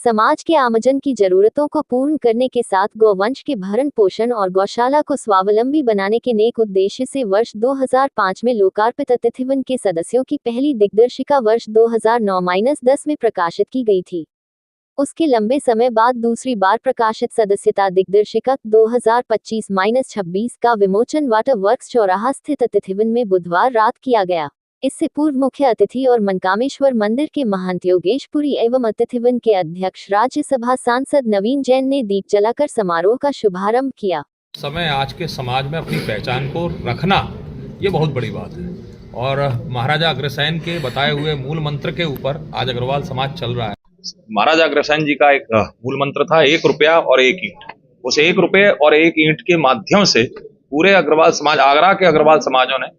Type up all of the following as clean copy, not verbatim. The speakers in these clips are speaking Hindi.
समाज के आमजन की जरूरतों को पूर्ण करने के साथ गौवंश के भरण पोषण और गौशाला को स्वावलंबी बनाने के नेक उद्देश्य से वर्ष 2005 में लोकार्पित अतिथिवन के सदस्यों की पहली दिग्दर्शिका वर्ष 2009-10 में प्रकाशित की गई थी। उसके लंबे समय बाद दूसरी बार प्रकाशित सदस्यता दिग्दर्शिका 2025-26 का विमोचन वाटर वर्क्स चौराहा स्थित अतिथिवन में बुधवार रात किया गया। इससे पूर्व मुख्य अतिथि और मनकामेश्वर मंदिर के महंत योगेशपुरी एवं अतिथिवन के अध्यक्ष राज्यसभा सांसद नवीन जैन ने दीप जलाकर समारोह का शुभारंभ किया। समय आज के समाज में अपनी पहचान को रखना ये बहुत बड़ी बात है और महाराजा अग्रसेन के बताए हुए मूल मंत्र के ऊपर आज अग्रवाल समाज चल रहा है। महाराजा अग्रसेन जी का एक मूल मंत्र था 1 रुपया और 1 ईंट। उस 1 रुपये और 1 ईंट के माध्यम से पूरे अग्रवाल समाज, आगरा के अग्रवाल समाजों ने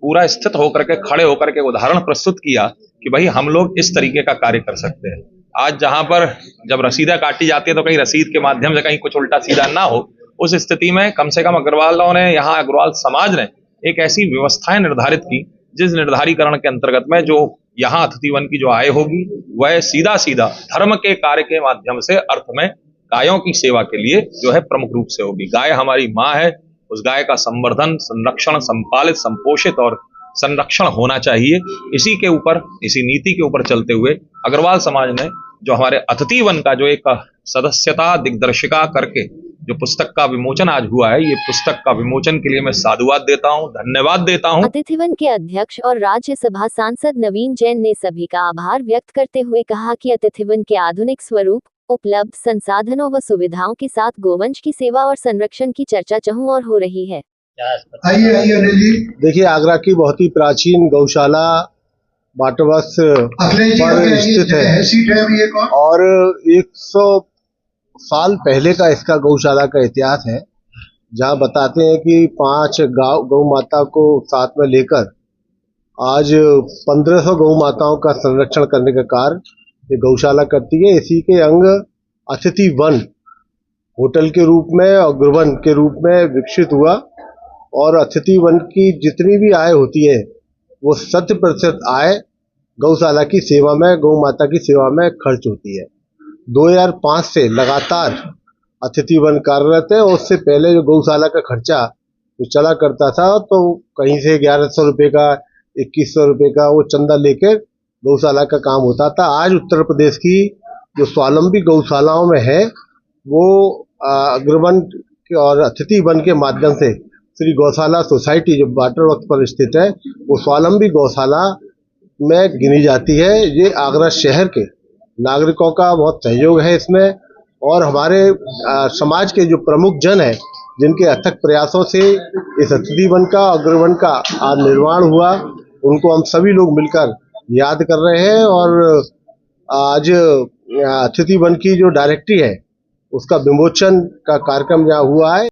पूरा स्थित होकर के खड़े होकर के उदाहरण प्रस्तुत किया कि भाई हम लोग इस तरीके का कार्य कर सकते हैं। आज जहां पर जब रसीदें काटी जाती है तो कहीं रसीद के माध्यम से कहीं कुछ उल्टा सीधा ना हो, उस स्थिति में कम से कम अग्रवालों ने, यहाँ अग्रवाल समाज ने एक ऐसी व्यवस्थाएं निर्धारित की जिस निर्धारीकरण के अंतर्गत में जो यहाँ अतिथिवन की जो आय होगी वह सीधा सीधा धर्म के कार्य के माध्यम से अर्थ में गायों की सेवा के लिए जो है प्रमुख रूप से होगी। गाय हमारी माँ है, उस गाय का संवर्धन, संरक्षण, संपालित, संपोषित और संरक्षण होना चाहिए। इसी के ऊपर, इसी नीति के ऊपर चलते हुए अग्रवाल समाज ने जो हमारे अतिथिवन का जो एक सदस्यता दिग्दर्शिका करके जो पुस्तक का विमोचन आज हुआ है, ये पुस्तक का विमोचन के लिए मैं साधुवाद देता हूँ, धन्यवाद देता हूँ। अतिथिवन के अध्यक्ष और राज्यसभा सांसद नवीन जैन ने सभी का आभार व्यक्त करते हुए कहा कि अतिथिवन के आधुनिक स्वरूप, उपलब्ध संसाधनों व सुविधाओं के साथ गोवंश की सेवा और संरक्षण की चर्चा चहुं और हो रही है। देखिए, आगरा की बहुत ही प्राचीन गौशाला वाटरवर्क्स पर स्थित है और 100 साल पहले का इसका गौशाला का इतिहास है, जहां बताते हैं कि 5 गौ माता को साथ में लेकर आज 1500 गौ माताओं का संरक्षण करने का कार्य ये गौशाला करती है। इसी के अंग अतिथि वन होटल के रूप में और गृहवन के रूप में विकसित हुआ और अतिथि वन की जितनी भी आय होती है वो 100% आय गौशाला की सेवा में, गौ माता की सेवा में खर्च होती है। 2005 से लगातार अतिथि वन कार्यरत है और उससे पहले जो गौशाला का खर्चा जो चला करता था तो कहीं से 1100 रुपये का, 2100 रुपये का वो चंदा लेकर गौशाला का काम होता था। आज उत्तर प्रदेश की जो स्वावलंबी गौशालाओं में है वो अग्रवन और अतिथि वन के माध्यम से श्री गौशाला सोसाइटी जो वाटरवर्क्स पर स्थित है वो स्वावलंबी गौशाला में गिनी जाती है। ये आगरा शहर के नागरिकों का बहुत सहयोग है इसमें और हमारे समाज के जो प्रमुख जन है जिनके अथक प्रयासों से इस अतिथि वन का, अग्रवन का आज निर्माण हुआ, उनको हम सभी लोग मिलकर याद कर रहे हैं और आज अतिथि वन की जो डायरेक्टरी है उसका विमोचन का कार्यक्रम यहाँ हुआ है।